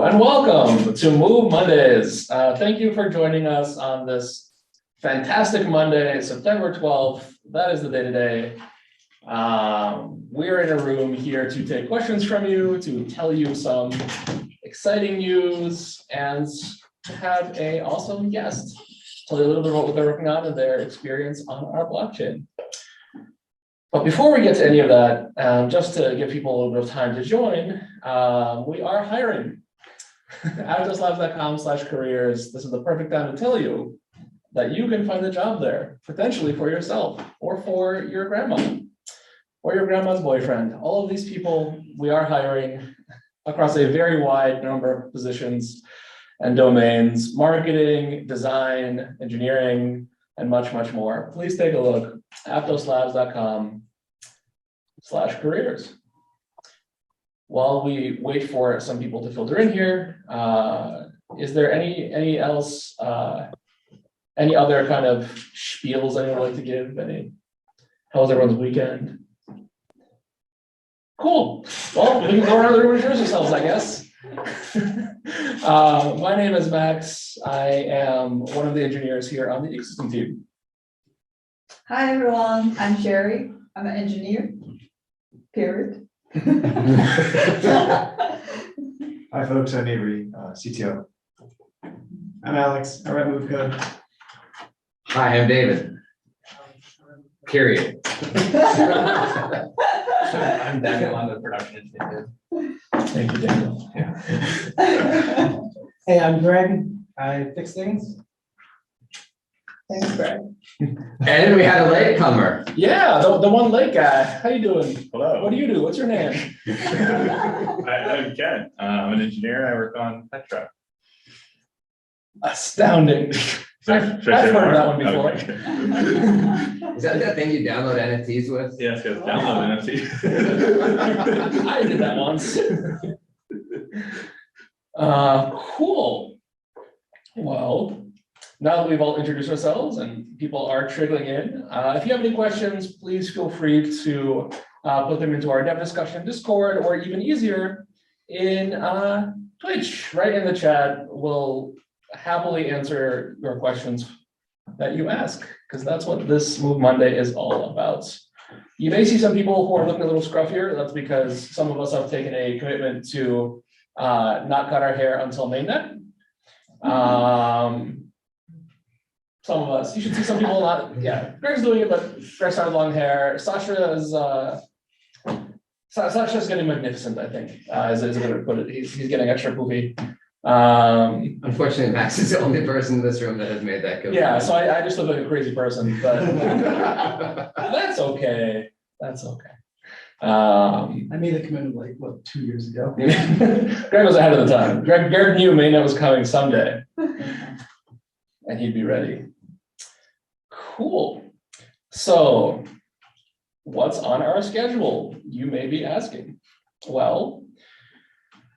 and welcome to Move Mondays. Thank you for joining us on this fantastic Monday, September 12th. That is the day today. We're in a room here to take questions from you, to tell you some exciting news, and to have an awesome guest tell you a little bit about what they're working on and their experience on our blockchain. But before we get to any of that, just to give people a little bit of time to join, we are hiring. AptosLabs.com/careers. This is the perfect time to tell you that you can find a job there, potentially for yourself or for your grandma or your grandma's boyfriend. All of these people we are hiring across a very wide number of positions and domains: marketing, design, engineering, and much, much more. Please take a look, AptosLabs.com/careers. While we wait for some people to filter in here, is there any other kind of spiels anyone would like to give? How was everyone's weekend? Cool. Well, we can go around the room and introduce yourselves, I guess. My name is Max. I am one of the engineers here on the ecosystem team. Hi everyone, I'm Sherry. I'm an engineer, period. Hi folks, I'm Avery, CTO. I'm Alex, I write Move Code. Hi, I'm David. Period. I'm Daniel, I'm the production engineer. Thank you, Daniel. Hey, I'm Greg, I fix things. Thanks, Greg. And we had a latecomer. Yeah, the one late guy. How you doing? Hello. What do you do? What's your name? I'm Ken. I'm an engineer. I work on Petra. Astounding. I've heard of that one before. Okay. Is that that thing you download NFTs with? Yes, guys, download NFT. I did that once. Cool. Well, now that we've all introduced ourselves and people are trickling in, if you have any questions, please feel free to put them into our dev discussion in Discord, or even easier, in Twitch, right in the chat. We'll happily answer your questions that you ask, because that's what this Move Monday is all about. You may see some people who are looking a little scruffier. That's because some of us have taken a commitment to not cut our hair until Mainnet. Some of us, you should see some people not, yeah, Greg's doing it, but Greg started long hair. Sasha's getting magnificent, I think, is a good way to put it. He's getting extra poofy. Unfortunately, Max is the only person in this room that has made that commitment. Yeah, so I just look like a crazy person, but that's okay. That's okay. I made a commitment like, what, 2 years ago? Greg was ahead of the time. Greg knew Mainnet was coming someday, and he'd be ready. Cool. So, what's on our schedule? You may be asking. Well,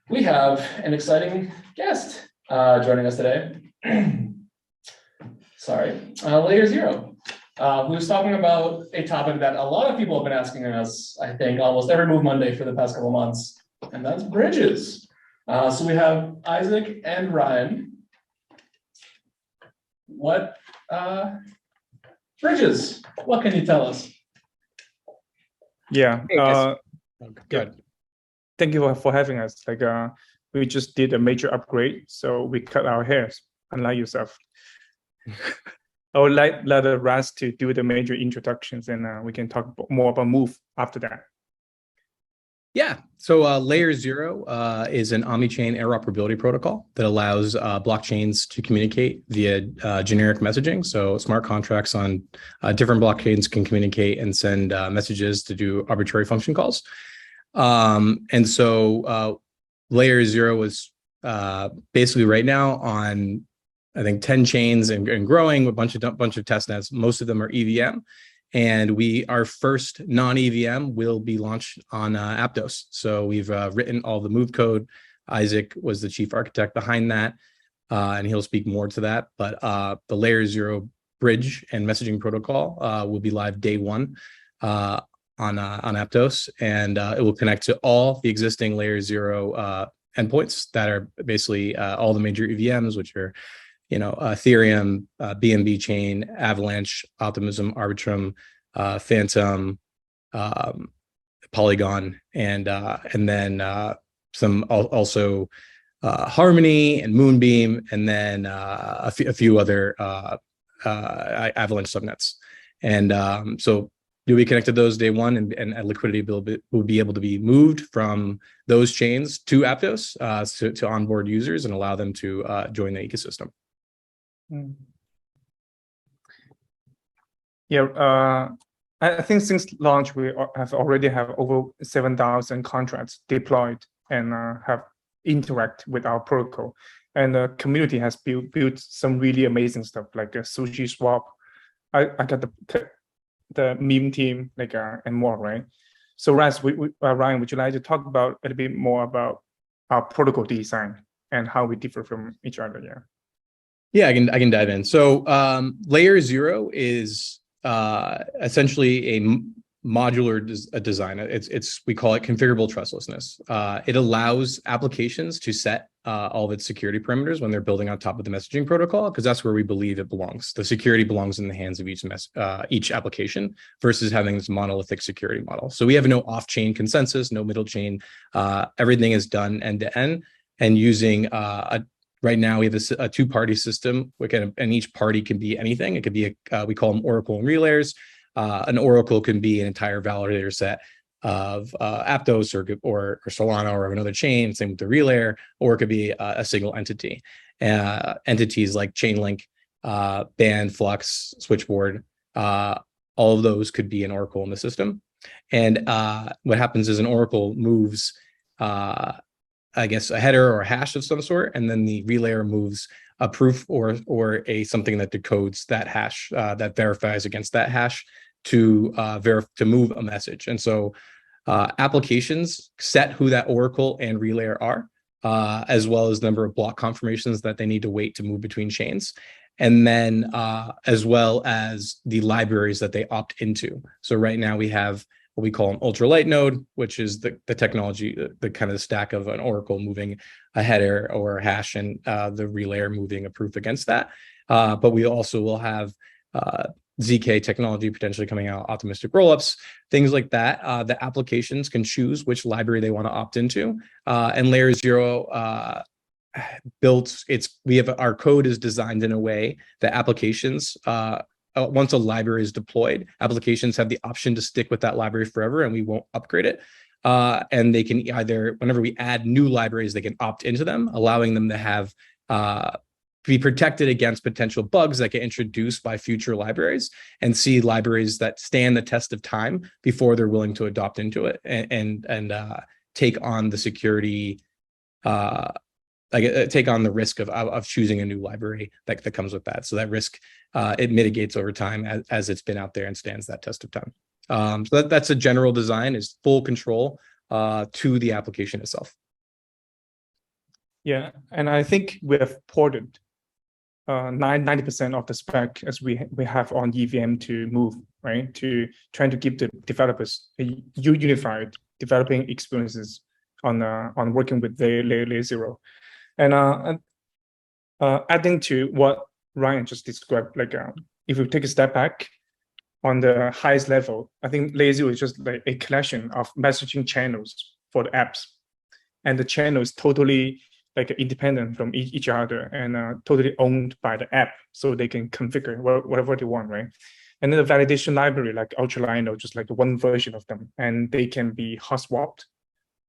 we have an exciting guest joining us today. Sorry, Layer Zero, who's talking about a topic that a lot of people have been asking us, I think, almost every Move Monday for the past couple months, and that's bridges. So we have Isaac and Ryan. What bridges? What can you tell us? Yeah, Good. thank you for having us. We just did a major upgrade, so we cut our hairs, unlike yourself. I would like Raz to do the major introductions, and we can talk more about Move after that. Yeah, so Layer Zero is an omni-chain interoperability protocol that allows blockchains to communicate via generic messaging. So smart contracts on different blockchains can communicate and send messages to do arbitrary function calls. And so Layer Zero is basically right now on, I think, 10 chains and growing with a bunch of testnets. Most of them are EVM. And our first non-EVM will be launched on Aptos. So we've written all the Move code. Isaac was the chief architect behind that, and he'll speak more to that. But the Layer Zero bridge and messaging protocol will be live day one on Aptos, and it will connect to all the existing Layer Zero endpoints that are basically all the major EVMs, which are, Ethereum, BNB chain, Avalanche, Optimism, Arbitrum, Phantom, Polygon, and then some also Harmony and Moonbeam, and then a few other Avalanche subnets. And so we connected those day one, and liquidity will be able to be moved from those chains to Aptos to onboard users and allow them to join the ecosystem. Yeah, I think since launch, we already have over 7,000 contracts deployed and have interact with our protocol. And the community has built some really amazing stuff like a sushi swap. I got the meme team and more, right? So Ryan, would you like to talk about a little bit more about our protocol design and how we differ from each other? Yeah, I can dive in. So layer 0 is essentially a modular design. We call it configurable trustlessness. It allows applications to set all of its security parameters when they're building on top of the messaging protocol, because that's where we believe it belongs. The security belongs in the hands of each application versus having this monolithic security model. So we have no off-chain consensus, no middle chain. Everything is done end to end, and using right now we have a two-party system, and each party can be anything. It could be we call them Oracle and relayers. An Oracle can be an entire validator set of Aptos or Solana or another chain, same with the relayer, or it could be a single entity. Entities like Chainlink, Band, Flux, Switchboard, all of those could be an Oracle in the system. And what happens is an Oracle moves, I guess, a header or a hash of some sort, and then the relayer moves a proof or something that decodes that hash, that verifies against that hash to move a message. And so applications set who that Oracle and relayer are, as well as the number of block confirmations that they need to wait to move between chains, and then as well as the libraries that they opt into. So right now we have what we call an ultralight node, which is the technology, the kind of the stack of an Oracle moving a header or a hash, and the relayer moving a proof against that. But we also will have ZK technology potentially coming out, optimistic rollups, things like that. The applications can choose which library they want to opt into. And layer 0 our code is designed in a way that applications, once a library is deployed, applications have the option to stick with that library forever, and we won't upgrade it. And they can either, whenever we add new libraries, they can opt into them, allowing them to have be protected against potential bugs that get introduced by future libraries, and see libraries that stand the test of time before they're willing to adopt into it and take on the security, take on the risk of choosing a new library that comes with that. So that risk, it mitigates over time as it's been out there and stands that test of time. So that's a general design, is full control to the application itself. Yeah, and I think we have ported 90% of the spec as we have on EVM to move, right? To trying to give the developers a unified developing experiences on working with the layer 0. And adding to what Ryan just described, if we take a step back on the highest level, I think layer 0 is just like a collection of messaging channels for the apps, and the channel is totally independent from each other and totally owned by the app, so they can configure whatever they want, right? And then the validation library like Ultralight, just like one version of them, and they can be hot swapped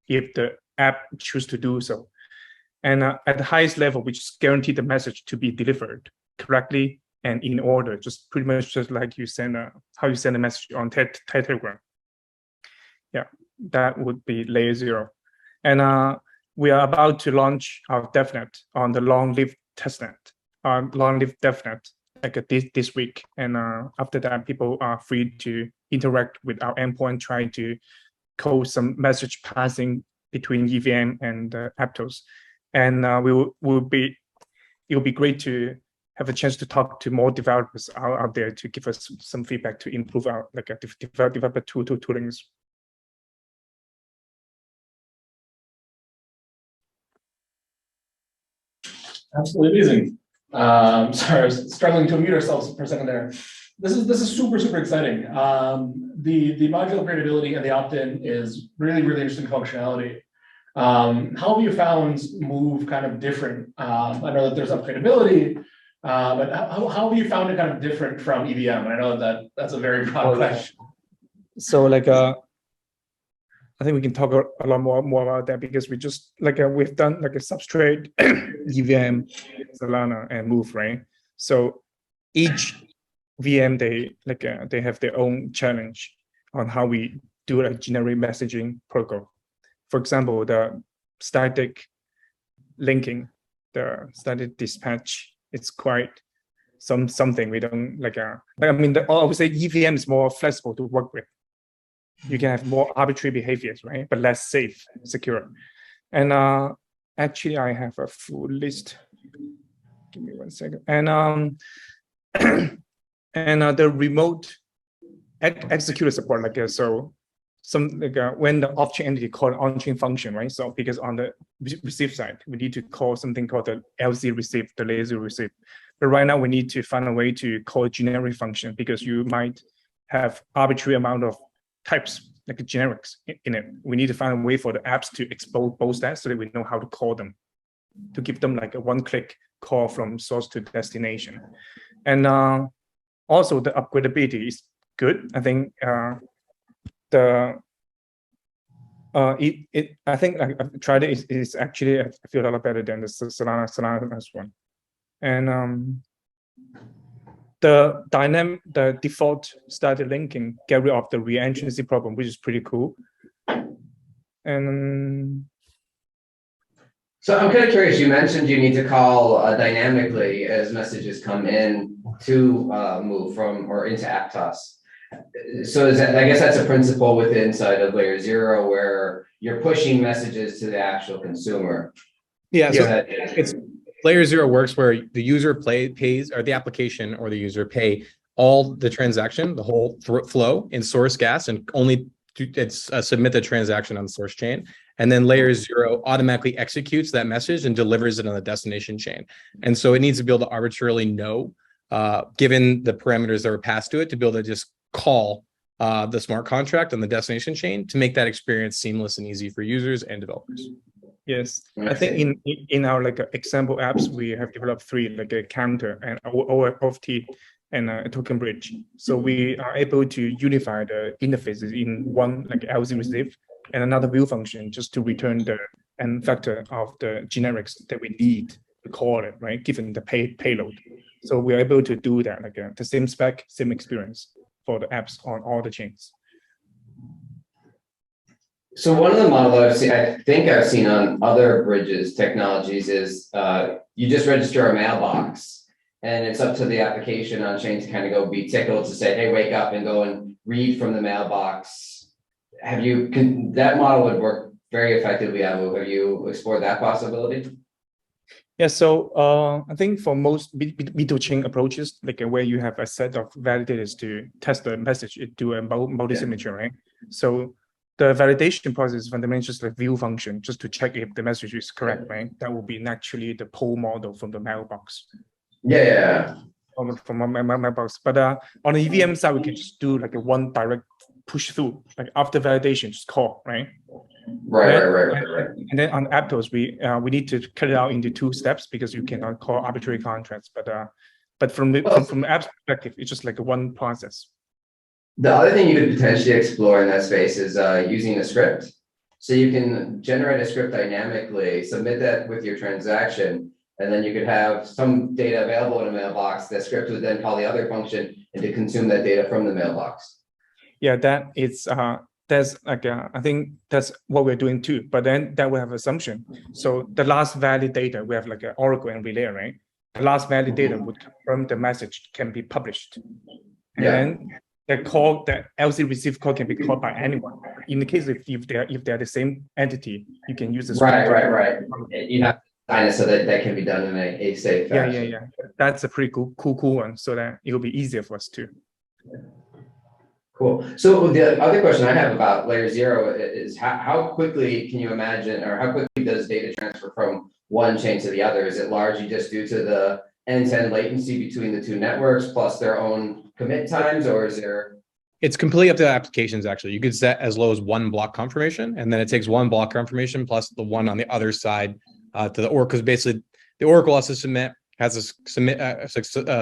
if the app choose to do so. And at the highest level, we just guarantee the message to be delivered correctly and in order, just pretty much just like you send how you send a message on Telegram. Yeah, that would be layer 0. And we are about to launch our Devnet on the long-lived testnet, long-lived Devnet, this week. And after that, people are free to interact with our endpoint, try to code some message passing between EVM and Aptos. And it will be great to have a chance to talk to more developers out there to give us some feedback to improve our developer toolings. Absolutely amazing. Sorry, I was struggling to unmute ourselves for a second there. This is super exciting. The modular upgradability and the opt-in is really interesting functionality. How have you found Move kind of different? I know that there's upgradability, but how have you found it kind of different from EVM? I know that's a very broad question. So like I think we can talk a lot more about that because we just we've done like a substrate, EVM, Solana, and Move, right? So each VM they have their own challenge on how we do a generic messaging protocol. For example, the static linking, the static dispatch, it's quite something we don't like. I mean, I would say EVM is more flexible to work with. You can have more arbitrary behaviors, right? But less safe, secure. And actually, I have a full list. Give me 1 second. And and the remote executor support, so some when the off-chain entity call an on-chain function, right? So because on the receive side, we need to call something called the LZ receive, the lazy receive. But right now, we need to find a way to call a generic function because you might have arbitrary amount of types, like generics in it. We need to find a way for the apps to expose that so that we know how to call them, to give them like a one-click call from source to destination. And also the upgradability is good. I think I think I've tried it. It's actually, I feel a lot better than the Solana one. And the default static linking get rid of the reentrancy problem, which is pretty cool. And So I'm kind of curious, you mentioned you need to call dynamically as messages come in to move from or into Aptos. So is that, I guess that's a principle within inside of layer 0 where you're pushing messages to the actual consumer. Yeah, so That it's layer 0 works where the user pays, or the application or the user pay all the transaction, the whole flow in source gas, and only submit the transaction on the source chain. And then layer 0 automatically executes that message and delivers it on the destination chain. And so it needs to be able to arbitrarily know, given the parameters that were passed to it, to be able to just call the smart contract on the destination chain to make that experience seamless and easy for users and developers. yes, I think in our example apps, we have developed 3, like a counter and OFT and a token bridge. So we are able to unify the interfaces in one LZ receive and another view function just to return the end factor of the generics that we need to call it, right? Given the payload. So we're able to do that, the same spec, same experience for the apps on all the chains. So one of the models I think I've seen on other bridges technologies is you just register a mailbox, and it's up to the application on chain to kind of go be tickled to say, hey, wake up and go and read from the mailbox. That model would work very effectively. Have you explored that possibility? Yeah, so I think for most B2 chain approaches, where you have a set of validators to test the message, it do a multi-signature, right? So the validation process is fundamentally just a view function, just to check if the message is correct, right? That will be naturally the poll model from the mailbox. Yeah. From my mailbox. But on the EVM side, we can just do a one direct push through, after validation, just call, right? Right. And then on Aptos, we need to cut it out into 2 steps because you cannot call arbitrary contracts. But from the app's perspective, it's just one process. The other thing you could potentially explore in that space is using a script. So you can generate a script dynamically, submit that with your transaction, and then you could have some data available in a mailbox. The script would then call the other function and to consume that data from the mailbox. Yeah, that's I think that's what we're doing too. But then that will have assumption. So the last valid data, we have an Oracle and Relay, right? The last valid data would confirm the message can be published. And then the LZ receive call can be called by anyone. In the case if they're the same entity, you can use this. Right. You have to so that can be done in a safe fashion. Yeah. That's a pretty cool one, so that it will be easier for us too. Cool. So the other question I have about layer 0 is how quickly can you imagine, or how quickly does data transfer from one chain to the other? Is it largely just due to the end-to-end latency between the two networks plus their own commit times, or is there? It's completely up to the applications, actually. You could set as low as one block confirmation, and then it takes one block confirmation plus the one on the other side to the Oracle, because basically the Oracle has to submit,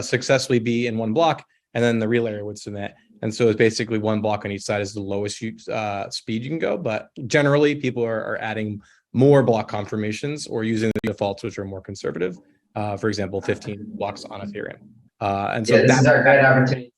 successfully be in one block, and then the relayer would submit. And so it's basically one block on each side is the lowest speed you can go. But generally, people are adding more block confirmations or using the defaults, which are more conservative. For example, 15 blocks on Ethereum. And so This is our great opportunity.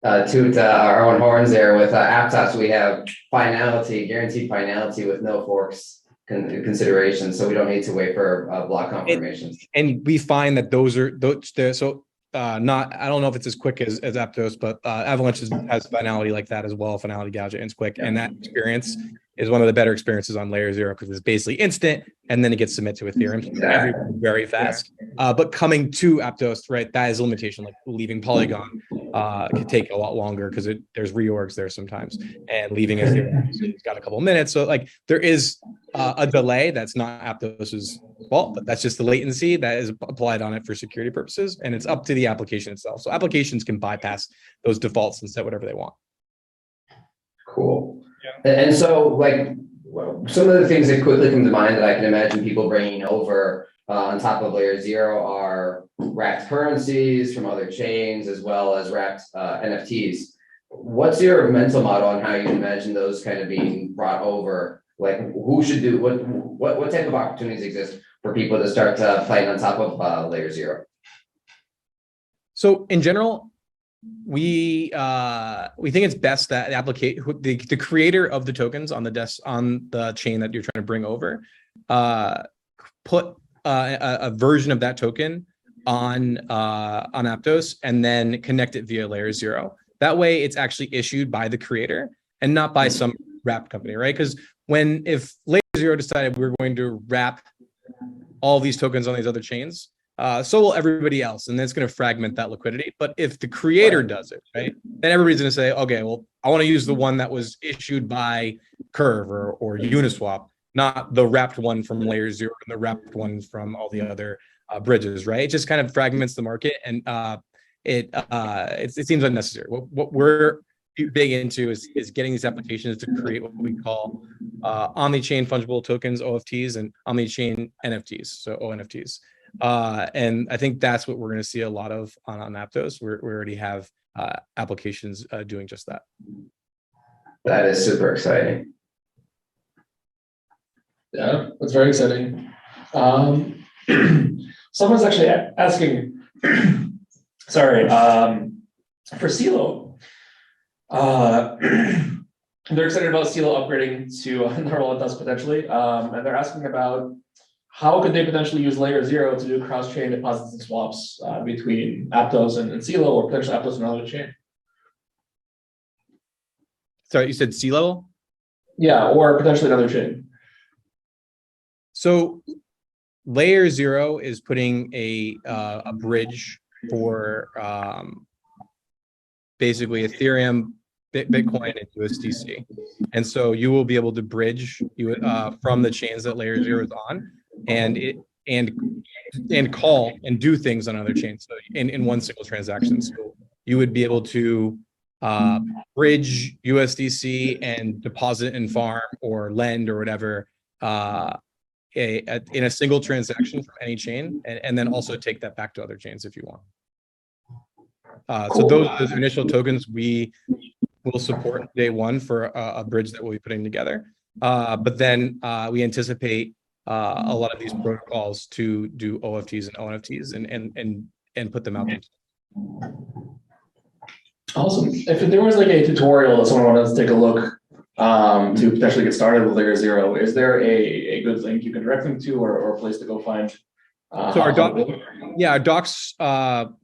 To our own horns there with Aptos, we have finality, guaranteed finality with no forks consideration, so we don't need to wait for block confirmations. And we find that those so not, I don't know if it's as quick as Aptos, but Avalanche has finality like that as well. Finality gadget and it's quick, and that experience is one of the better experiences on layer 0 because it's basically instant, and then it gets submitted to Ethereum very fast. But coming to Aptos, right, that is a limitation. Like leaving Polygon can take a lot longer because there's reorgs there sometimes, and leaving Ethereum it's got a couple of minutes. So like there is a delay that's not Aptos's fault, but that's just the latency that is applied on it for security purposes, and it's up to the application itself. So applications can bypass those defaults and set whatever they want. Cool. And so, like, some of the things that quickly come to mind that I can imagine people bringing over on top of layer 0 are wrapped currencies from other chains, as well as wrapped NFTs. What's your mental model on how you imagine those kind of being brought over? Like, who should do what type of opportunities exist for people to start playing on top of layer 0? So in general, we think it's best that the creator of the tokens on the chain that you're trying to bring over put a version of that token on Aptos and then connect it via layer 0. That way it's actually issued by the creator and not by some wrap company, right? Because if layer 0 decided we're going to wrap all these tokens on these other chains, so will everybody else, and that's going to fragment that liquidity. But if the creator does it, right, then everybody's going to say, okay, well, I want to use the one that was issued by Curve or Uniswap, not the wrapped one from layer 0 and the wrapped one from all the other bridges, right? It just kind of fragments the market, and it seems unnecessary. What we're big into is getting these applications to create what we call omni-chain fungible tokens, OFTs, and omni-chain NFTs, so ONFTs. And I think that's what we're going to see a lot of on Aptos. We already have applications doing just that. That is super exciting. Yeah, that's very exciting. Someone's actually asking, sorry, for CeeLo. They're excited about CeeLo upgrading to neural Aptos potentially, and they're asking about how could they potentially use layer 0 to do cross-chain deposits and swaps between Aptos and CeeLo, or potentially Aptos and another chain? Sorry, you said C-level? Yeah, or potentially another chain. So layer 0 is putting a bridge for basically Ethereum, Bitcoin, and USDC. And so you will be able to bridge from the chains that layer 0 is on, and call and do things on other chains, so in one single transaction. So you would be able to bridge USDC and deposit and farm or lend or whatever in a single transaction from any chain, and then also take that back to other chains if you want. So those initial tokens we will support day one for a bridge that we'll be putting together. But then we anticipate a lot of these protocols to do OFTs and ONFTs and put them out there. Awesome. If there was like a tutorial that someone wanted to take a look to potentially get started with layer 0, is there a good link you can direct them to, or a place to go find? So our docs,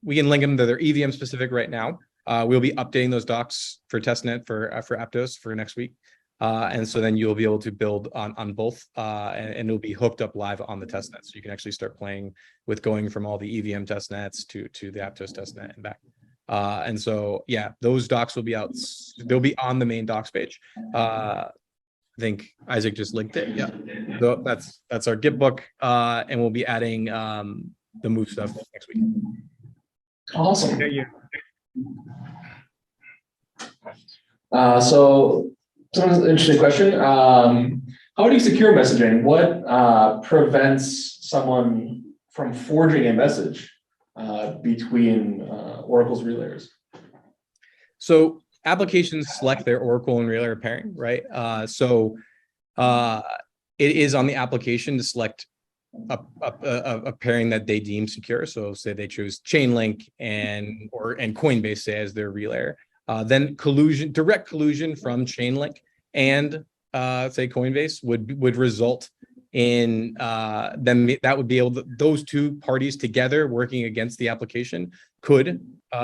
we can link them to their EVM specific right now. We'll be updating those docs for testnet for Aptos for next week. And so then you'll be able to build on both, and it'll be hooked up live on the testnet. So you can actually start playing with going from all the EVM testnets to the Aptos testnet and back. And so, yeah, those docs will be out. They'll be on the main docs page. I think Isaac just linked it. Yeah. So that's our Git book, and we'll be adding the move stuff next week. Awesome. Yeah. So someone's an interesting question. How do you secure messaging? What prevents someone from forging a message between Oracle's relayers? So applications select their Oracle and Relay pairing, right? It is on the application to select a pairing that they deem secure. So say they choose Chainlink and Coinbase say as their relayer. Then direct collusion from Chainlink and say Coinbase would result in them, that would be able to, those two parties together working against the application could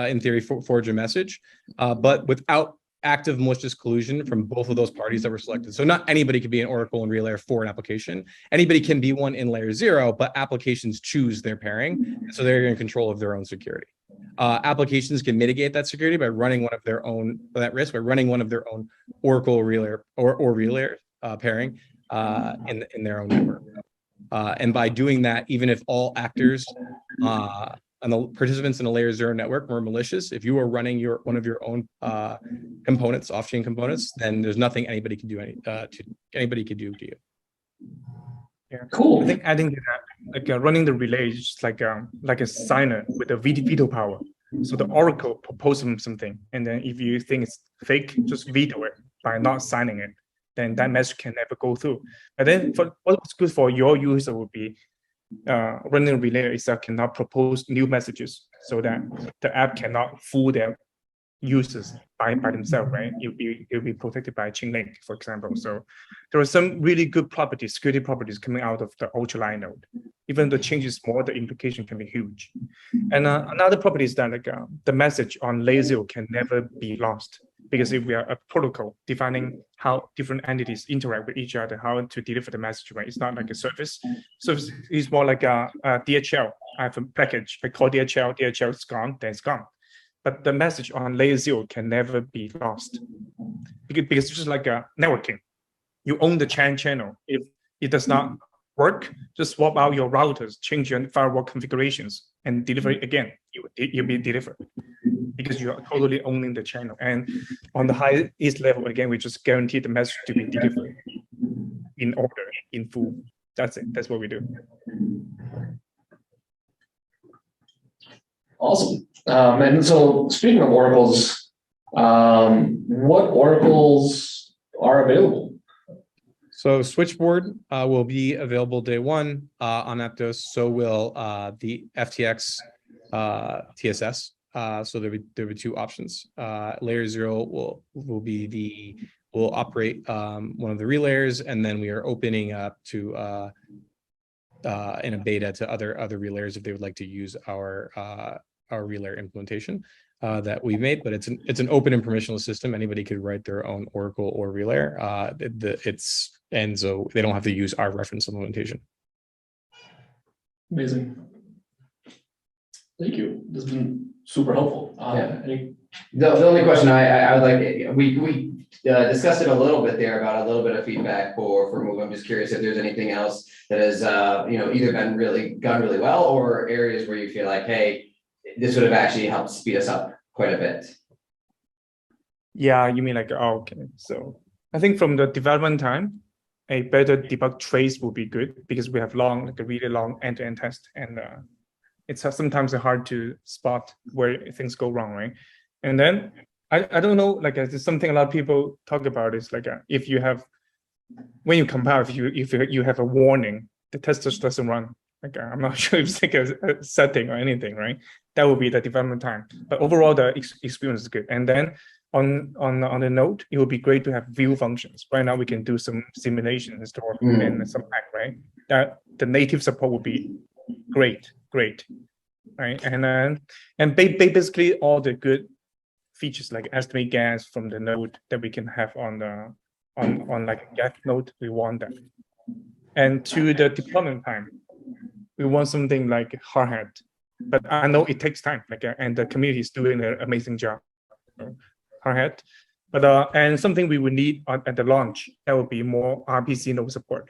in theory forge a message, but without active malicious collusion from both of those parties that were selected. So not anybody could be an Oracle and Relay for an application. Anybody can be one in layer 0, but applications choose their pairing, so they're in control of their own security. Applications can mitigate that security by running one of their own, that risk by running one of their own Oracle Relay or Relay pairing in their own network. And by doing that, even if all actors and the participants in a layer 0 network were malicious, if you are running one of your own components, off-chain components, then there's nothing anybody can do to you. Yeah, Cool. I think adding to that, like running the relay is just like a signer with a veto power. So the Oracle proposes something, and then if you think it's fake, just veto it by not signing it. Then that message can never go through. But then what's good for your user would be running a relay itself cannot propose new messages, so that the app cannot fool their users by themselves, right? It'll be protected by Chainlink, for example. So there are some really good properties, security properties coming out of the ultralight node. Even the change is small, the implication can be huge. And another property is that like the message on layer 0 can never be lost, because if we are a protocol defining how different entities interact with each other, how to deliver the message, right? It's not like a service. Service is more like a DHL. I have a package, I call DHL, DHL is gone, then it's gone. But the message on layer 0 can never be lost, because it's just like a networking. You own the channel. If it does not work, just swap out your routers, change your firewall configurations, and deliver it again. You'll be delivered, because you are totally owning the channel. And on the highest level, again, we just guarantee the message to be delivered in order, in full. That's it. That's what we do. Awesome. And so speaking of oracles, what oracles are available? So Switchboard will be available day 1 on Aptos. So will the FTX TSS. So there'll be 2 options. Layer 0 will operate one of the relayers, and then we are opening up to in a beta to other relayers if they would like to use our relayer implementation that we made. But it's an open and permissionless system. Anybody could write their own Oracle or relayer. And so they don't have to use our reference implementation. Amazing. Thank you. This has been super helpful. The only question I would like, we discussed it a little bit there about a little bit of feedback for Move. I'm just curious if there's anything else that has either gone really well, or areas where you feel like, hey, this would have actually helped speed us up quite a bit. Yeah, you mean like, oh, okay. So I think from the development time, a better debug trace will be good, because we have a really long end-to-end test, and it's sometimes hard to spot where things go wrong, right? And then I don't know, like there's something a lot of people talk about is like if you have, when you compile, if you have a warning, the test just doesn't run. Like I'm not sure if it's like a setting or anything, right? That would be the development time. But overall, the experience is good. And then on the node, it would be great to have view functions. Right now, we can do some simulation historically and some hack, right? That the native support would be great, right? And basically all the good features like estimate gas from the node that we can have on like a get node, we want that. And to the deployment time, we want something like hard hat, but I know it takes time. And the community is doing an amazing job. Hard hat, but and something we would need at the launch, that would be more RPC node support.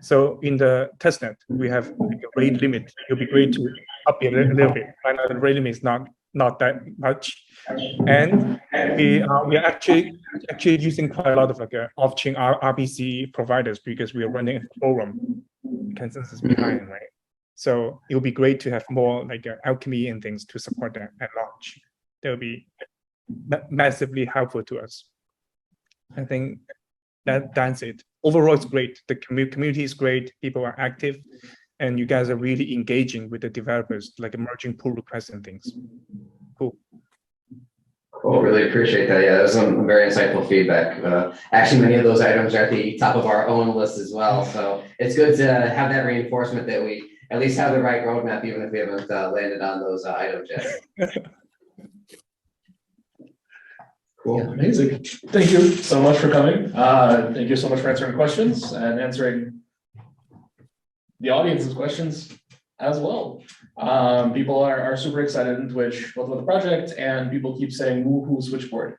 So in the testnet, we have like a rate limit. It'll be great to up it a little bit. Right now, the rate limit is not that much, and we are actually using quite a lot of like off-chain RPC providers because we are running a forum consensus behind, right? So it will be great to have more like alchemy and things to support that at launch. That will be massively helpful to us. I think that's it. Overall, it's great. The community is great. People are active, and you guys are really engaging with the developers, like merging pull requests and things. Cool. Cool, really appreciate that. Yeah, that was some very insightful feedback. Actually, many of those items are at the top of our own list as well. So it's good to have that reinforcement that we at least have the right roadmap, even if we haven't landed on those items yet. Cool. Yeah, amazing. Thank you so much for coming. Thank you so much for answering questions and answering the audience's questions as well. People are super excited in Twitch, both about the project, and people keep saying woohoo switchboard.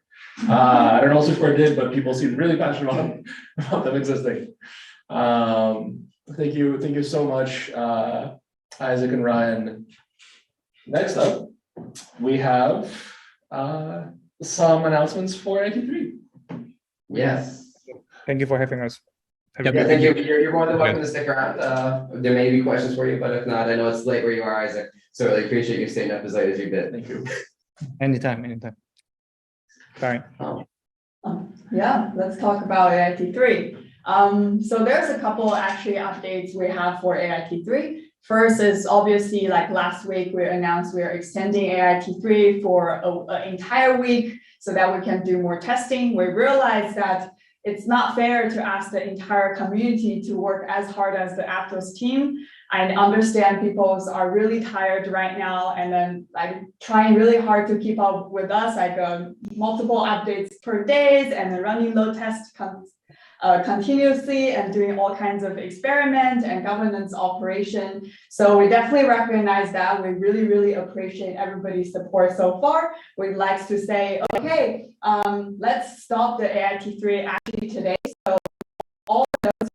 I don't know what switchboard did, but people seem really passionate about them existing. Thank you so much, Isaac and Ryan. Next up, we have some announcements for AIT3. Yes. Thank you for having us. Yeah, thank you. You're more than welcome to stick around. There may be questions for you, but if not, I know it's late where you are, Isaac. So really appreciate you staying up as late as you did. Thank you. Anytime. Bye. Yeah, let's talk about AIT3. So there's a couple actually updates we have for AIT3. First is obviously like last week we announced we are extending AIT3 for an entire week so that we can do more testing. We realized that it's not fair to ask the entire community to work as hard as the Aptos team. I understand people are really tired right now and then like trying really hard to keep up with us, like multiple updates per day and then running load tests continuously and doing all kinds of experiment and governance operation. So we definitely recognize that. We really, really appreciate everybody's support so far. We'd like to say, okay, let's stop the AIT3 actually today. So all those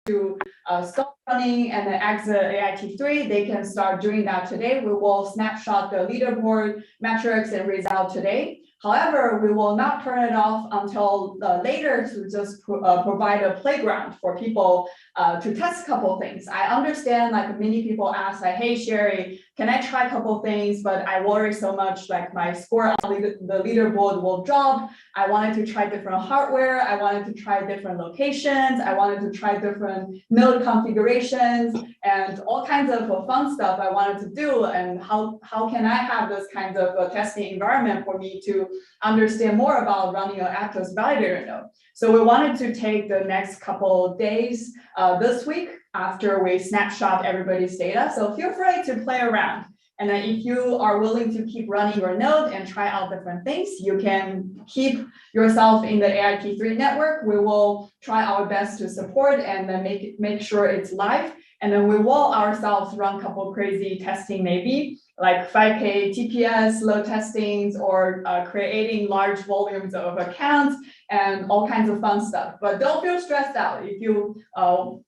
to stop running and then exit AIT3, they can start doing that today. We will snapshot the leaderboard metrics and result today. However, we will not turn it off until later to just provide a playground for people to test a couple things. I understand like many people ask like, hey, Sherry, can I try a couple things? But I worry so much like my score on the leaderboard will drop. I wanted to try different hardware. I wanted to try different locations. I wanted to try different node configurations and all kinds of fun stuff I wanted to do. And how can I have this kind of testing environment for me to understand more about running an Aptos validator node? So we wanted to take the next couple of days this week after we snapshot everybody's data. So feel free to play around. And then if you are willing to keep running your node and try out different things, you can keep yourself in the AIT3 network. We will try our best to support and then make sure it's live. And then we will ourselves run a couple crazy testing, maybe like 5K TPS load testings or creating large volumes of accounts and all kinds of fun stuff. But don't feel stressed out. If you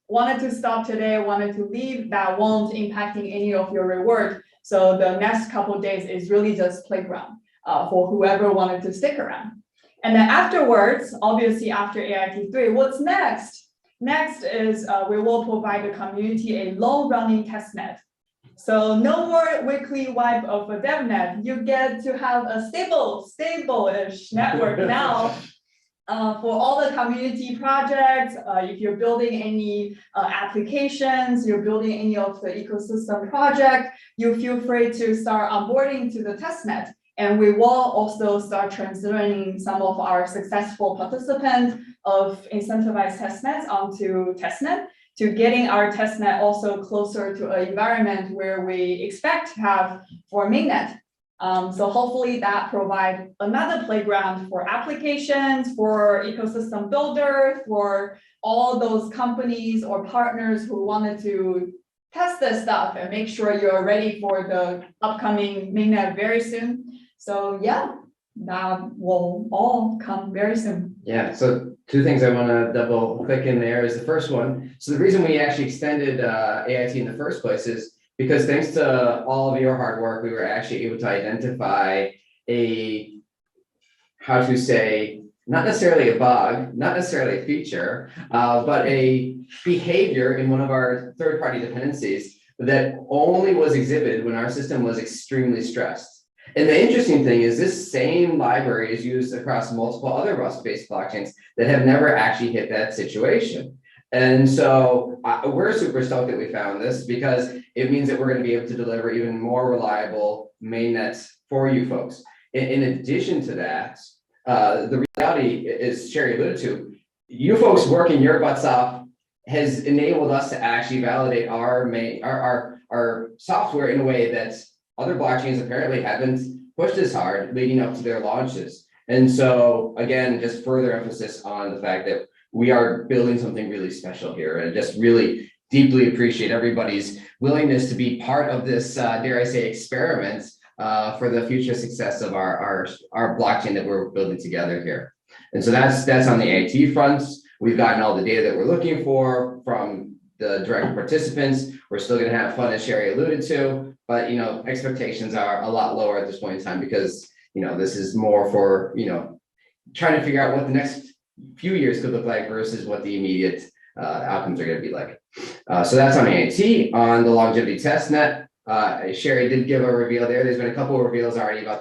wanted to stop today, wanted to leave, that won't impacting any of your reward. So the next couple of days is really just playground for whoever wanted to stick around. And then afterwards, obviously after AIT3, what's next? Next is we will provide the community a long-running testnet. So no more weekly wipe of a Devnet. You get to have a stable-ish network now for all the community projects. If you're building any applications, you're building any of the ecosystem project, you feel free to start onboarding to the testnet. And we will also start transitioning some of our successful participants of incentivized testnets onto testnet to getting our testnet also closer to an environment where we expect to have for mainnet. So hopefully that provides another playground for applications, for ecosystem builders, for all those companies or partners who wanted to test this stuff and make sure you're ready for the upcoming mainnet very soon. So yeah, that will all come very soon. Yeah, so two things I want to double click in there is the first one. So the reason we actually extended AIT in the first place is because thanks to all of your hard work, we were actually able to identify a, how to say, not necessarily a bug, not necessarily a feature, but a behavior in one of our third-party dependencies that only was exhibited when our system was extremely stressed. And the interesting thing is this same library is used across multiple other Rust-based blockchains that have never actually hit that situation. And so we're super stoked that we found this because it means that we're going to be able to deliver even more reliable mainnets for you folks. In addition to that, the reality, as Sherry alluded to, you folks working your butts off has enabled us to actually validate our software in a way that other blockchains apparently haven't pushed as hard leading up to their launches. And so again, just further emphasis on the fact that we are building something really special here, and just really deeply appreciate everybody's willingness to be part of this, dare I say, experiment for the future success of our blockchain that we're building together here. And so that's on the AIT front. We've gotten all the data that we're looking for from the direct participants. We're still going to have fun, as Sherry alluded to, but expectations are a lot lower at this point in time because this is more for trying to figure out what the next few years could look like versus what the immediate outcomes are going to be like. So that's on AIT. On the longevity testnet, Sherry did give a reveal there. There's been a couple of reveals already about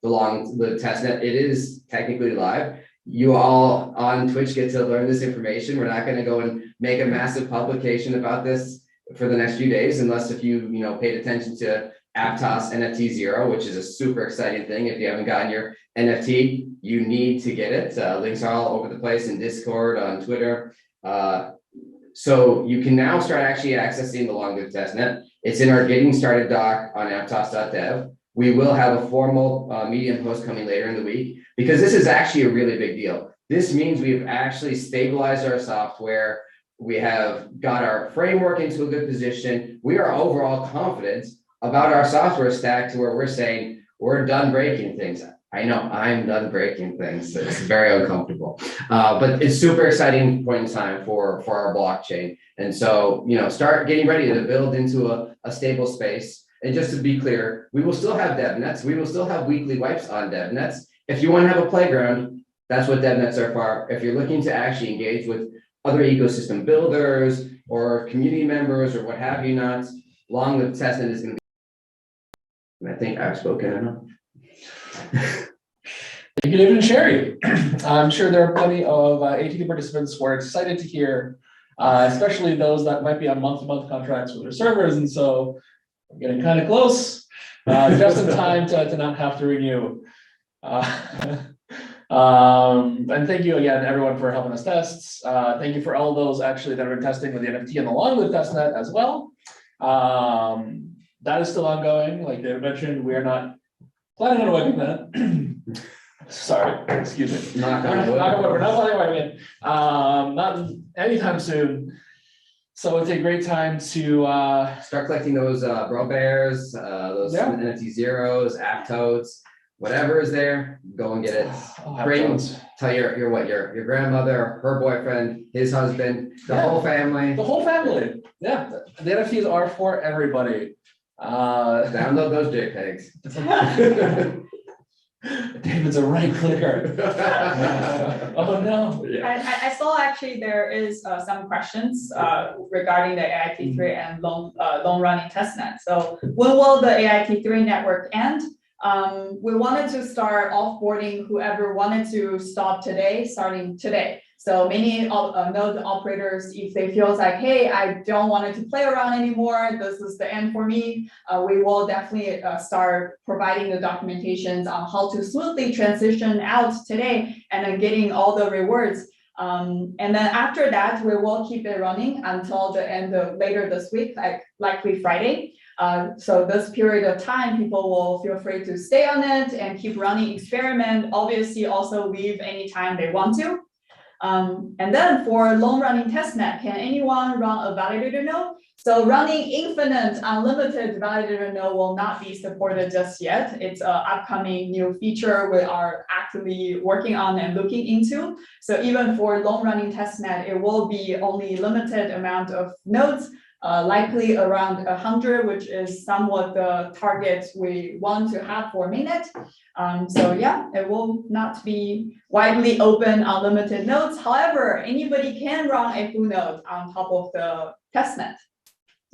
the long-lived testnet. It is technically live. You all on Twitch get to learn this information. We're not going to go and make a massive publication about this for the next few days, unless if you paid attention to Aptos NFT 0, which is a super exciting thing. If you haven't gotten your NFT, you need to get it. Links are all over the place in Discord, on Twitter. So you can now start actually accessing the long-lived testnet. It's in our getting started doc on aptos.dev. We will have a formal Medium post coming later in the week because this is actually a really big deal. This means we've actually stabilized our software. We have got our framework into a good position. We are overall confident about our software stack to where we're saying we're done breaking things. I know I'm done breaking things. It's very uncomfortable, but it's super exciting point in time for our blockchain. And so, start getting ready to build into a stable space. And just to be clear, we will still have devnets. We will still have weekly wipes on devnets. If you want to have a playground, that's what devnets are for. If you're looking to actually engage with other ecosystem builders or community members or what have you not, long-lived testnet is going to be. And I think I've spoken enough. Thank you, David and Sherry. I'm sure there are plenty of AIT participants who are excited to hear, especially those that might be on month-to-month contracts with their servers. And so we're getting kind of close, just in time to not have to renew. And thank you again, everyone, for helping us test. Thank you for all those actually that have been testing with the NFT and the long-lived testnet as well. That is still ongoing. Like David mentioned, we are not planning on wiping that. Sorry, excuse me. Knock on wood. We're not planning on wiping it. Not anytime soon. So it's a great time to start collecting those bro bears, those NFT zeros, Aptos, whatever is there. Go and get it. Tell your grandmother, her boyfriend, his husband, the whole family. The whole family. Yeah, the NFTs are for everybody. Download those JPEGs. David's a right clicker. Oh no. I saw actually there is some questions regarding the AIT3 and long running testnet. So when will the AIT3 network end? We wanted to start offboarding whoever wanted to stop today, starting today. So many node operators, if they feel like, hey, I don't want it to play around anymore, this is the end for me, we will definitely start providing the documentations on how to smoothly transition out today and then getting all the rewards. And then after that, we will keep it running until the end of later this week, likely Friday. So this period of time, people will feel free to stay on it and keep running experiment, obviously also leave anytime they want to. And then for long running testnet, can anyone run a validator node? So running infinite unlimited validator node will not be supported just yet. It's an upcoming new feature we are actively working on and looking into. So even for long running testnet, it will be only limited amount of nodes, likely around 100, which is somewhat the target we want to have for mainnet. So yeah, it will not be widely open unlimited nodes. However, anybody can run a full node on top of the testnet.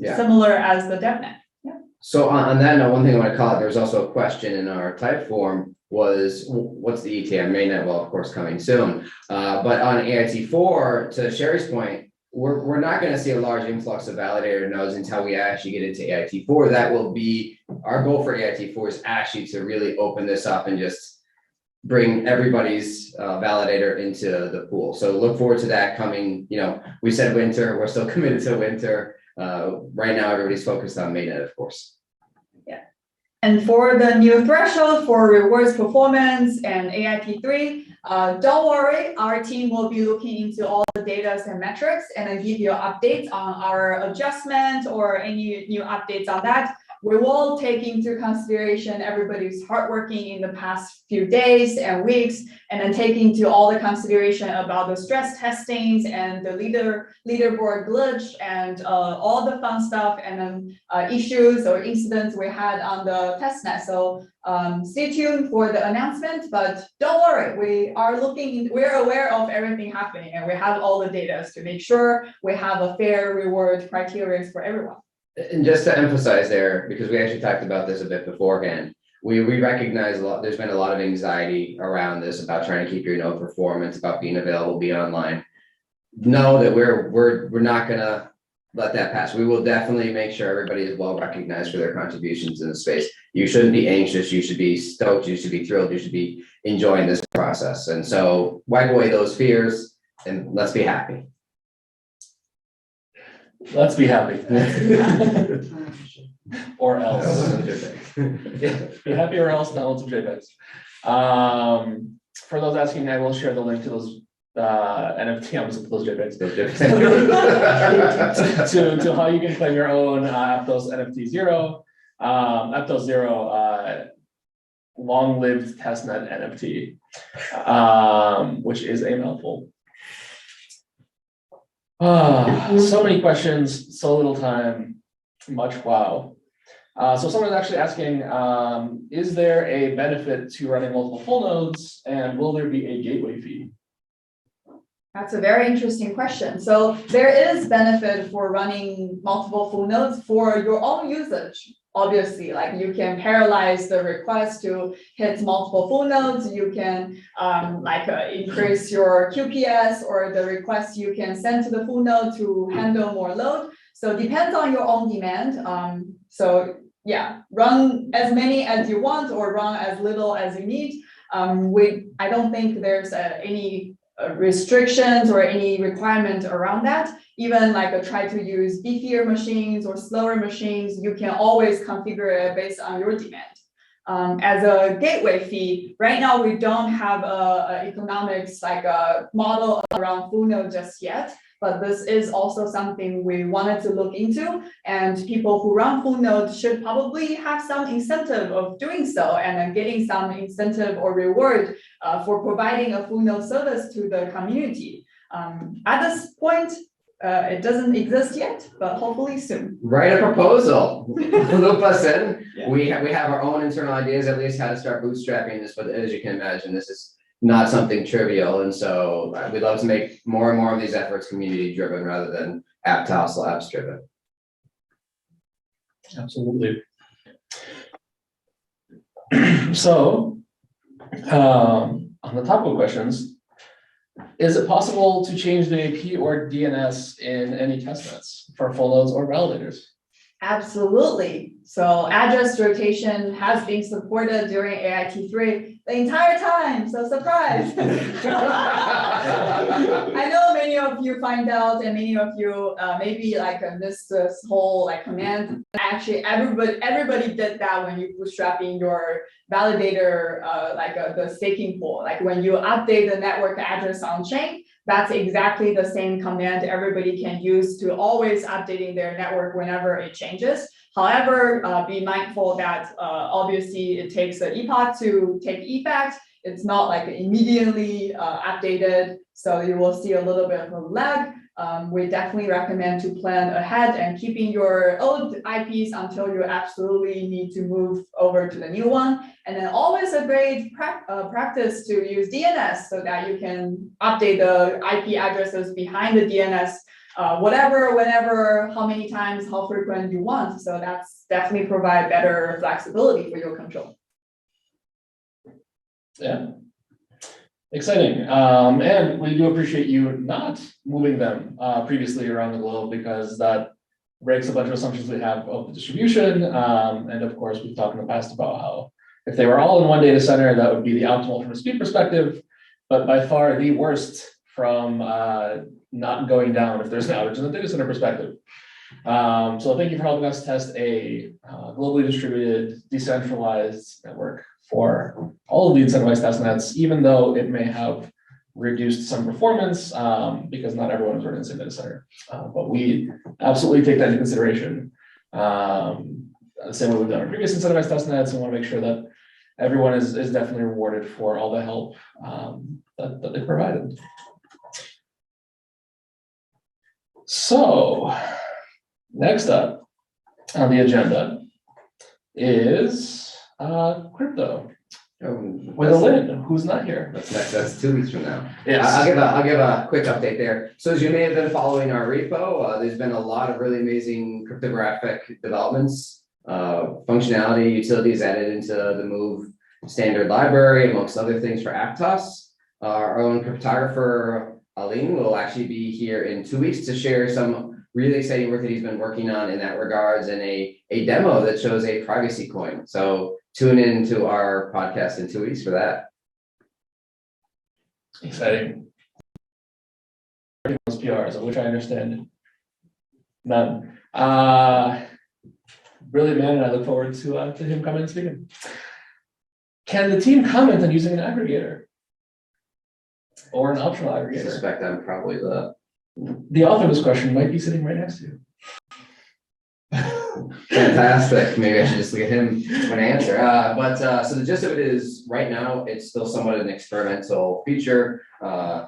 Yeah. Similar as the Devnet. Yeah. So on that note, one thing I want to call out, there was also a question in our type form was what's the ETA on mainnet? Well, of course, coming soon. But on AIT4, to Sherry's point, we're not going to see a large influx of validator nodes until we actually get into AIT4. That will be our goal for AIT4 is actually to really open this up and just bring everybody's validator into the pool. So look forward to that coming. You know, we said winter, we're still committed to winter. Right now, everybody's focused on mainnet, of course. Yeah. And for the new threshold for rewards performance and AIT3, don't worry, our team will be looking into all the data and metrics and then give you updates on our adjustment or any new updates on that. We will take into consideration everybody's hard working in the past few days and weeks, and then take into all the consideration about the stress testings and the leaderboard glitch and all the fun stuff, and then issues or incidents we had on the testnet. So stay tuned for the announcement, but don't worry, we're aware of everything happening, and we have all the data to make sure we have a fair reward criteria for everyone. And just to emphasize there, because we actually talked about this a bit beforehand, we recognize a lot, there's been a lot of anxiety around this about trying to keep your node performance, about being available, being online. Know that we're not gonna let that pass. We will definitely make sure everybody is well recognized for their contributions in the space. You shouldn't be anxious, you should be stoked, you should be thrilled, you should be enjoying this process. And so wipe away those fears and let's be happy. Let's be happy. Or else. Be happy or else download some JPEGs. For those asking, I will share the link to those NFT, I'm just those JPEGs. to how you can claim your own Aptos NFT 0. Aptos 0 long-lived testnet NFT, which is a mouthful. So many questions, so little time, much wow. So someone's actually asking, is there a benefit to running multiple full nodes, and will there be a gateway fee? That's a very interesting question. So there is benefit for running multiple full nodes for your own usage. Obviously, like you can parallelize the request to hit multiple full nodes. You can increase your QPS, or the request you can send to the full node to handle more load. So it depends on your own demand. So yeah, run as many as you want or run as little as you need. I don't think there's any restrictions or any requirement around that. Even try to use beefier machines or slower machines, you can always configure it based on your demand. As a gateway fee, right now we don't have a economics a model around full node just yet, but this is also something we wanted to look into, and people who run full node should probably have some incentive of doing so, and then getting some incentive or reward for providing a full node service to the community. At this point, it doesn't exist yet, but hopefully soon. Write a proposal, loop us in. Yeah. We have our own internal ideas, at least how to start bootstrapping this, but as you can imagine, this is not something trivial. And so we'd love to make more and more of these efforts community driven rather than Aptos labs driven. Absolutely. So on the topic of questions, is it possible to change the AP or DNS in any testnets for full nodes or validators? Absolutely. So address rotation has been supported during AIT3. the entire time, so surprise. I know many of you find out, and many of you maybe like missed this whole like command. Actually, everybody did that when you bootstrapping your validator, the staking pool. Like when you update the network address on chain, that's exactly the same command everybody can use to always updating their network whenever it changes. However, be mindful that obviously it takes an epoch to take effect. It's not like immediately updated, so you will see a little bit of a lag. We definitely recommend to plan ahead and keeping your old IPs until you absolutely need to move over to the new one. And then always a great practice to use DNS so that you can update the IP addresses behind the DNS whatever, whenever, how many times, how frequent you want. So that's definitely provide better flexibility for your control. Yeah. Exciting. And we do appreciate you not moving them previously around the globe, because that breaks a bunch of assumptions we have of the distribution. And of course, we've talked in the past about how if they were all in one data center, that would be the optimal from a speed perspective, but by far the worst from not going down if there's an outage in the data center perspective. So thank you for helping us test a globally distributed, decentralized network for all of the incentivized testnets, even though it may have reduced some performance because not everyone is running the same data center. But we absolutely take that into consideration. The same way we've done our previous incentivized testnets, and want to make sure that everyone is definitely rewarded for all the help that they provided. So next up on the agenda is crypto with a Lynn, who's not here. That's 2 weeks from now. Yes. I'll give a quick update there. So as you may have been following our repo, there's been a lot of really amazing cryptographic developments, functionality, utilities added into the Move standard library, amongst other things for Aptos. Our own cryptographer, Aline, will actually be here in 2 weeks to share some really exciting work that he's been working on in that regards, and a demo that shows a privacy coin. So tune in to our podcast in 2 weeks for that. Exciting. Those PRs, of which I understand none. Brilliant man, and I look forward to him coming and speaking. Can the team comment on using an aggregator or an optional I aggregator? suspect I'm probably the author of this question might be sitting right next to you. fantastic. Maybe I should just look at him when I answer. So the gist of it is, right now, it's still somewhat an experimental feature.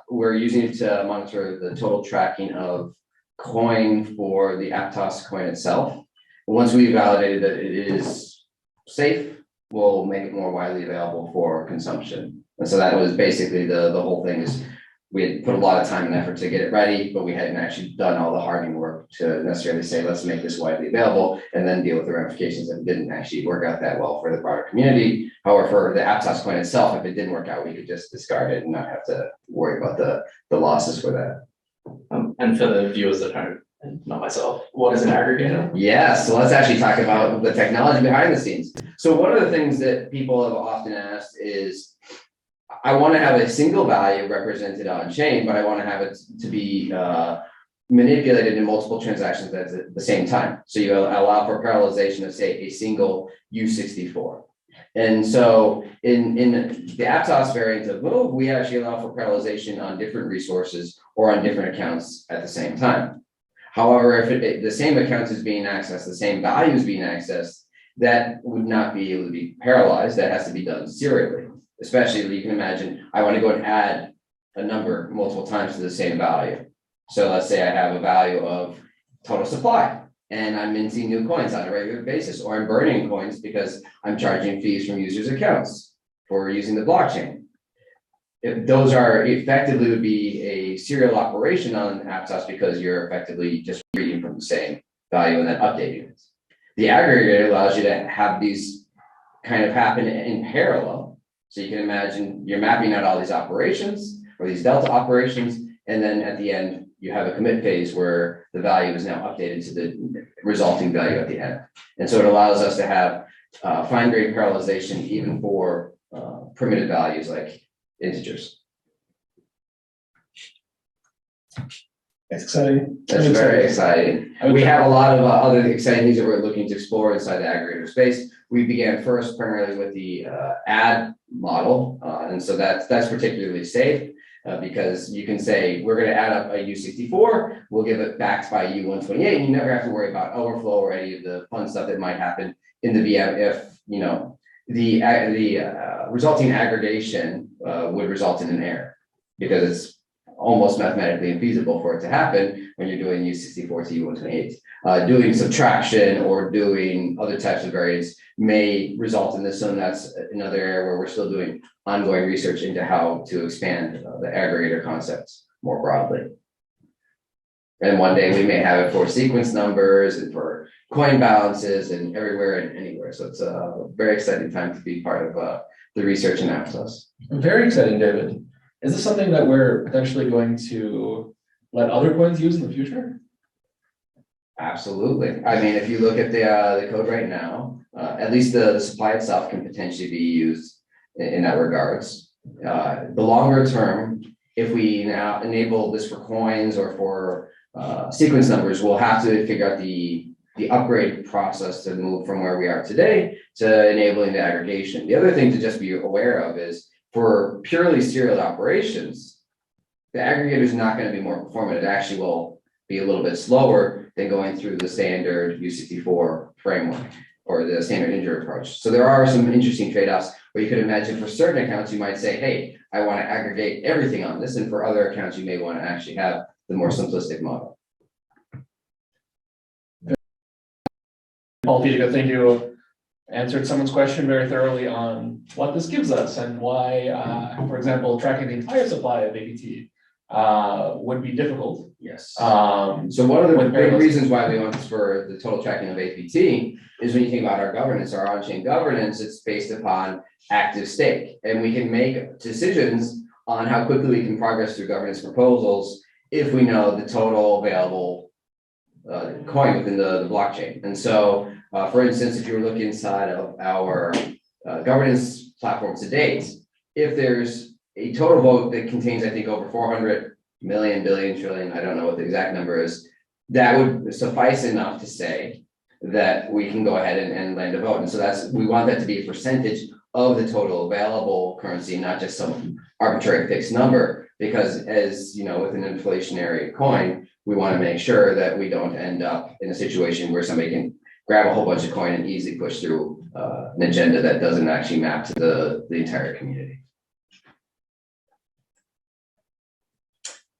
We're using it to monitor the total tracking of coin for the Aptos coin itself. Once we validated that it is safe, we'll make it more widely available for consumption. And so that was basically the whole thing. Is we had put a lot of time and effort to get it ready, but we hadn't actually done all the hardening work to necessarily say, let's make this widely available and then deal with the ramifications that didn't actually work out that well for the broader community. However, for the Aptos coin itself, if it didn't work out, we could just discard it and not have to worry about the losses for that. And for the viewers that aren't, not myself, what is an aggregator? Yeah, so let's actually talk about the technology behind the scenes. So one of the things that people have often asked is, I want to have a single value represented on chain, but I want to have it to be manipulated in multiple transactions at the same time. So you allow for parallelization of, say, a single U64. And so in the Aptos variant of Move, we actually allow for parallelization on different resources or on different accounts at the same time. However, if the same account is being accessed, the same value is being accessed, that would not be able to be parallelized. That has to be done serially. Especially, you can imagine, I want to go and add a number multiple times to the same value. So let's say I have a value of total supply, and I'm minting new coins on a regular basis, or I'm burning coins because I'm charging fees from users' accounts for using the blockchain. If those are effectively would be a serial operation on Aptos, because you're effectively just reading from the same value and then updating it. The aggregator allows you to have these kind of happen in parallel. So you can imagine you're mapping out all these operations or these delta operations, and then at the end, you have a commit phase where the value is now updated to the resulting value at the end. And so it allows us to have fine-grained parallelization even for primitive values like integers. It's exciting. That's I'm very excited. exciting. We have a lot of other exciting things that we're looking to explore inside the aggregator space. We began first primarily with the ad model, and so that's particularly safe because you can say we're going to add up a U64, we'll give it backed by U128, and you never have to worry about overflow or any of the fun stuff that might happen in the VM if the resulting aggregation would result in an error because it's almost mathematically infeasible for it to happen when you're doing U64 to U128. Doing subtraction or doing other types of variants may result in this, and that's another area where we're still doing ongoing research into how to expand the aggregator concepts more broadly. And one day we may have it for sequence numbers and for coin balances and everywhere and anywhere. So it's a very exciting time to be part of the research in Aptos. Very exciting, David. Is this something that we're potentially going to let other coins use in the future? Absolutely. I mean, if you look at the code right now, at least the supply itself can potentially be used in that regards. The longer term, if we now enable this for coins or for sequence numbers, we'll have to figure out the upgrade process to move from where we are today to enabling the aggregation. The other thing to just be aware of is for purely serial operations, the aggregator is not going to be more performant. It actually will be a little bit slower than going through the standard U64 framework or the standard integer approach. So there are some interesting trade-offs where you could imagine for certain accounts, you might say, hey, I want to aggregate everything on this. And for other accounts, you may want to actually have the more simplistic model. Paul Piedica, thank you. Answered someone's question very thoroughly on what this gives us and why, for example, tracking the entire supply of APT would be difficult. Yes. So So one of the big reasons why we want this for the total tracking of APT is when you think about our governance, our on-chain governance, it's based upon active stake. And we can make decisions on how quickly we can progress through governance proposals if we know the total available coin within the blockchain. And so, for instance, if you were looking inside of our governance platform to date, if there's a total vote that contains, I think, over 400 million, billion, trillion, I don't know what the exact number is, that would suffice enough to say that we can go ahead and land a vote. And so we want that to be a percentage of the total available currency, not just some arbitrary fixed number, because as you know, with an inflationary coin, we want to make sure that we don't end up in a situation where somebody can grab a whole bunch of coin and easily push through an agenda that doesn't actually map to the entire community.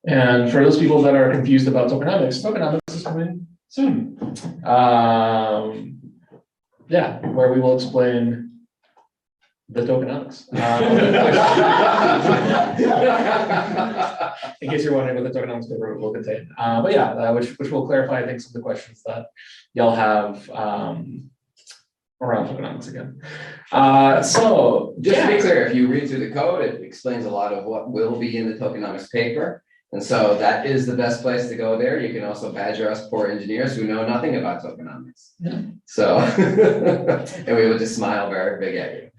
And for those people that are confused about tokenomics is coming soon. Yeah, where we will explain the tokenomics. In case you're wondering what the tokenomics paper will contain. But yeah, which will clarify, I think, some of the questions that y'all have around tokenomics again. So just to be clear, if you read through the code, it explains a lot of what will be in the tokenomics paper. And so that is the best place to go there. You can also badger us poor engineers who know nothing about tokenomics. Yeah. So, and we will just smile very big at you.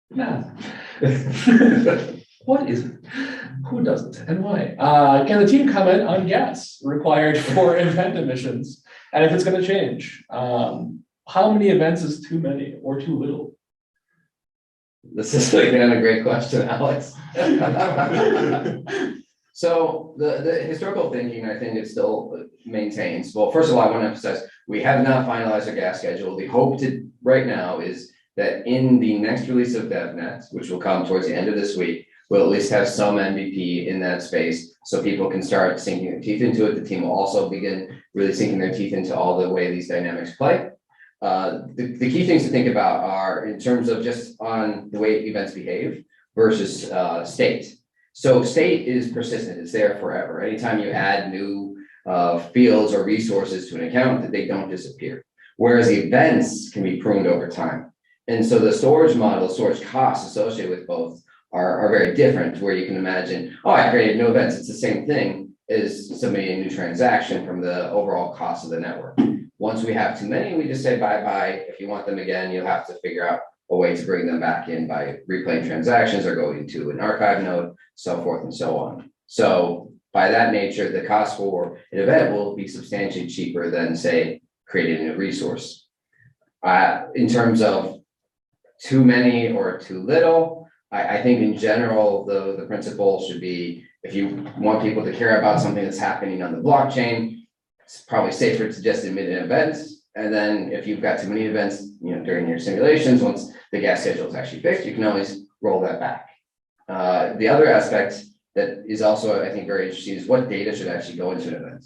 Math. What is it? Who doesn't and why? Can the team comment on gas required for event emissions and if it's going to change? How many events is too many or too little? This is again a great question, Alex. So the historical thinking, I think, it still maintains. Well, first of all, I want to emphasize we have not finalized our gas schedule. The hope right now is that in the next release of Devnet, which will come towards the end of this week, we'll at least have some MVP in that space so people can start sinking their teeth into it. The team will also begin really sinking their teeth into all the way these dynamics play. The key things to think about are in terms of just on the way events behave versus state. So state is persistent, it's there forever. Anytime you add new fields or resources to an account, that they don't disappear. Whereas events can be pruned over time. And so the storage model, storage costs associated with both are very different, where you can imagine, oh, I created no events. It's the same thing as submitting a new transaction from the overall cost of the network. Once we have too many, we just say bye-bye. If you want them again, you'll have to figure out a way to bring them back in by replaying transactions or going to an archive node, so forth and so on. So by that nature, the cost for an event will be substantially cheaper than, say, creating a resource. In terms of too many or too little, I think in general, the principle should be, if you want people to care about something that's happening on the blockchain, it's probably safer to just emit an event. And then if you've got too many events, during your simulations, once the gas schedule is actually fixed, you can always roll that back. The other aspect that is also, I think, very interesting is what data should actually go into an event.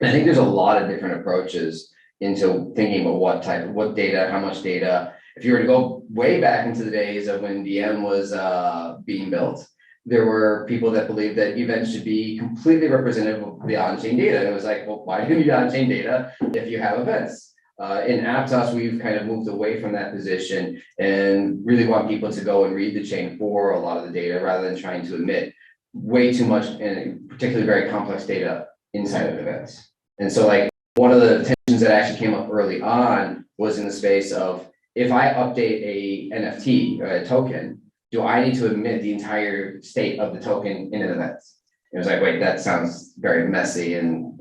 And I think there's a lot of different approaches into thinking about what data, how much data. If you were to go way back into the days of when DM was being built, there were people that believed that events should be completely representative of the on-chain data. And it was like, well, why do you need on-chain data if you have events? In Aptos, we've kind of moved away from that position and really want people to go and read the chain for a lot of the data rather than trying to emit way too much and particularly very complex data inside of events. And so like one of the tensions that actually came up early on was in the space of, if I update a NFT or a token, do I need to emit the entire state of the token in an event? It was like, wait, that sounds very messy. And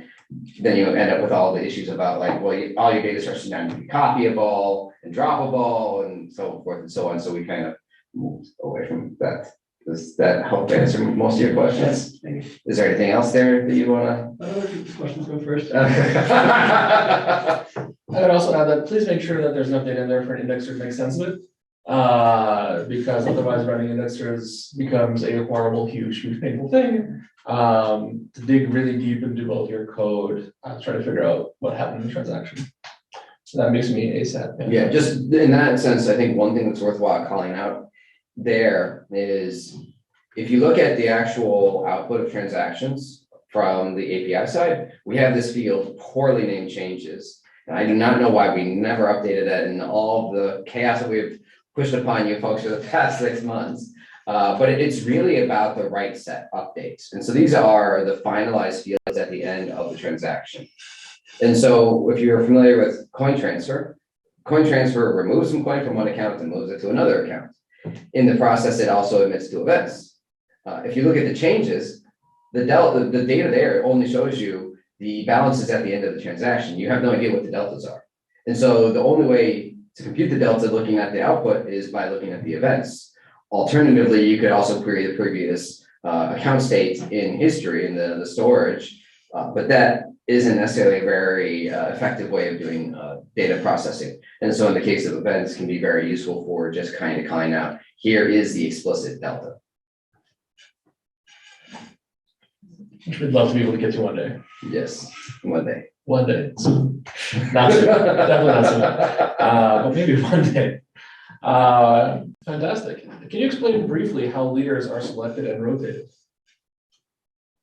then you end up with all the issues about like, well, all your data starts to now be copyable and droppable and so forth and so on. So we kind of moved away from that. Does that help answer most of your questions? Yes, Is there anything else there that you want questions go first. to? I would also add that please make sure that there's enough data in there for an indexer to make sense of it. Because otherwise running indexers becomes a horrible, huge painful thing. To dig really deep into both your code, try to figure out what happened in the transaction. So that makes me ASAP. Yeah, just in that sense, I think one thing that's worthwhile calling out there is, if you look at the actual output of transactions from the API side, we have this field poorly named changes. And I do not know why we never updated that in all the chaos that we've pushed upon you folks for the past 6 months. But it's really about the right set updates. And so these are the finalized fields at the end of the transaction. And so if you're familiar with coin transfer removes some coin from one account and moves it to another account. In the process, it also emits to events. If you look at the changes, the data there only shows you the balances at the end of the transaction. You have no idea what the deltas are. And so the only way to compute the delta looking at the output is by looking at the events. Alternatively, you could also query the previous account state in history in the storage, but that isn't necessarily a very effective way of doing data processing. And so in the case of events, can be very useful for just kind of calling out, here is the explicit delta. Which we'd love to be able to get to one day. Yes, one day. One day. Soon. Not soon. Definitely not soon. But maybe one day. Fantastic. Can you explain briefly how leaders are selected and rotated?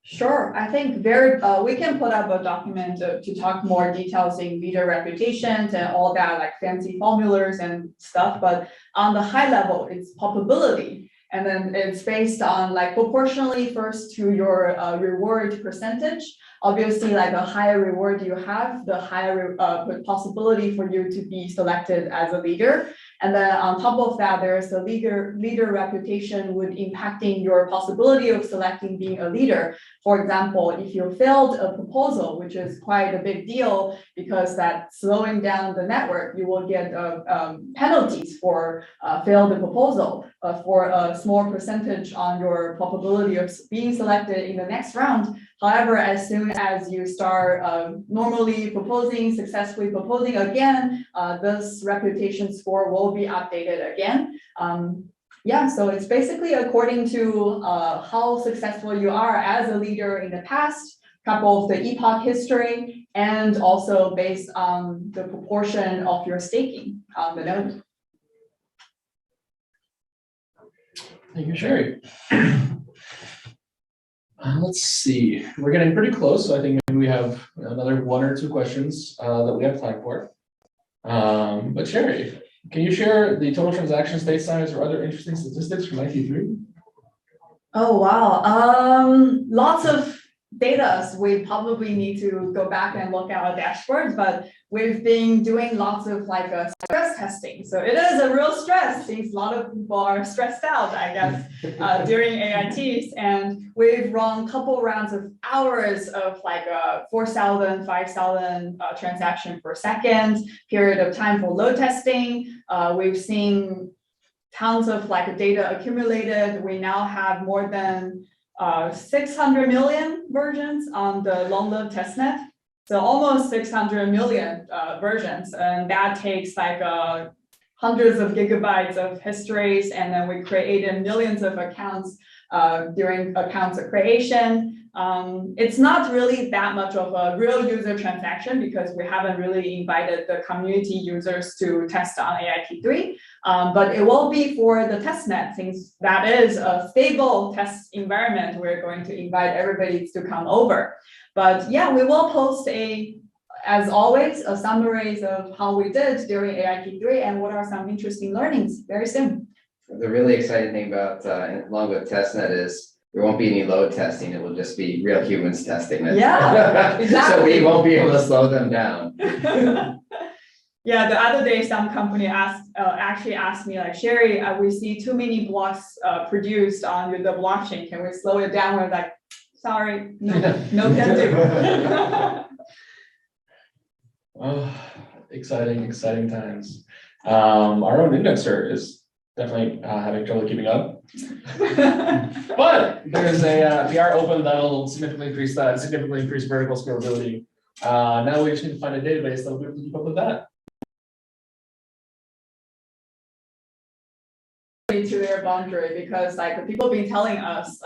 Sure, I think we can put up a document to talk more details in leader reputations and all that, like fancy formulas and stuff, but on the high level, it's probability. And then it's based on like proportionally first to your reward percentage. Obviously, like the higher reward you have, the higher possibility for you to be selected as a leader. And then on top of that, there's the leader reputation would impacting your possibility of selecting being a leader. For example, if you failed a proposal, which is quite a big deal because that's slowing down the network, you will get penalties for failed the proposal for a small percentage on your probability of being selected in the next round. However, as soon as you start normally successfully proposing again, this reputation score will be updated again. Yeah, so it's basically according to how successful you are as a leader in the past, couple of the epoch history, and also based on the proportion of your staking on the node. Thank you, Sherry. Let's see, we're getting pretty close, so I think maybe we have another 1 or 2 questions that we have time for. But Sherry, can you share the total transaction state size or other interesting statistics from IRONGREY? Oh, wow. Lots of date us, we probably need to go back and look at our dashboards, but we've been doing lots of like stress testing. So it is a real stress since a lot of people are stressed out, I guess, during AITs. And we've run a couple rounds of hours of like 4,000, 5,000 transaction per second period of time for load testing. We've seen tons of like data accumulated. We now have more than 600 million versions on the long-lived testnet. So almost 600 million versions. And that takes like hundreds of gigabytes of histories. And then we created millions of accounts during accounts creation. It's not really that much of a real user transaction because we haven't really invited the community users to test on AIT3, but it will be for the testnet since that is a stable test environment. We're going to invite everybody to come over. But yeah, we will post as always, a summaries of how we did during AIT3 and what are some interesting learnings very soon. The really exciting thing about, along with testnet is there won't be any load testing. It will just be real humans testing it. Yeah, exactly. So we won't be able to slow them down. Yeah, the other day, some company actually asked me like, Sherry, we see too many blocks produced on the blockchain. Can we slow it down? We're like, sorry, no can do. Oh, exciting times. Our own indexer is definitely having trouble keeping up. But there's a PR open that'll significantly increase vertical scalability. Now we just need to find a database that'll be able to keep up with that. To their boundary because like people have been telling us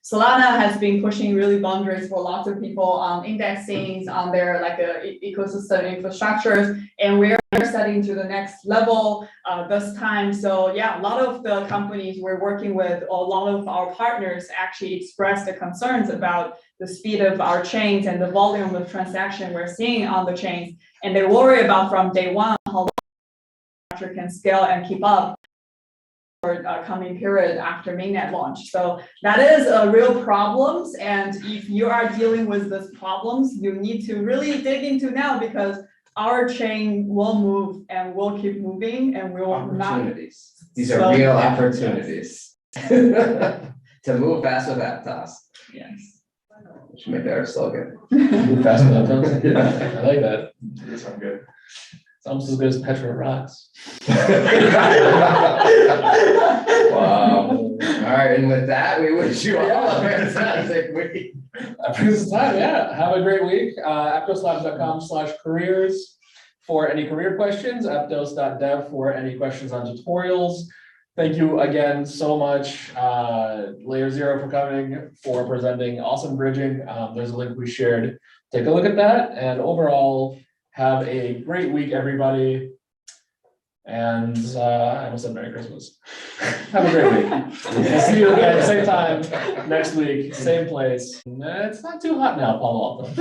Solana has been pushing really boundaries for lots of people on indexing on their like ecosystem infrastructures, and we're setting to the next level this time. So yeah, a lot of the companies we're working with, a lot of our partners actually expressed the concerns about the speed of our chains and the volume of transaction we're seeing on the chains, and they worry about from day one how the can scale and keep up for coming period after mainnet launch. So that is a real problems. And if you are dealing with these problems, you need to really dig into now because our chain will move and will keep moving and we will Opportunities. These are real opportunities. To move fast with Aptos. Yes. Which may be our slogan. Move fast with Aptos. Yeah, I like that. This one good. It's almost as good as Petra Rocks. Wow. All right, and with that, we wish you all a fantastic week. That brings us time, yeah. Have a great week. aptoslabs.com/careers for any career questions, aptos.dev for any questions on tutorials. Thank you again so much, Layer Zero, for coming, for presenting awesome bridging. There's a link we shared. Take a look at that, and overall, have a great week, everybody. And I almost said Merry Christmas. Have a great week. We'll see you again, same time next week, same place. It's not too hot now, Palo Alto.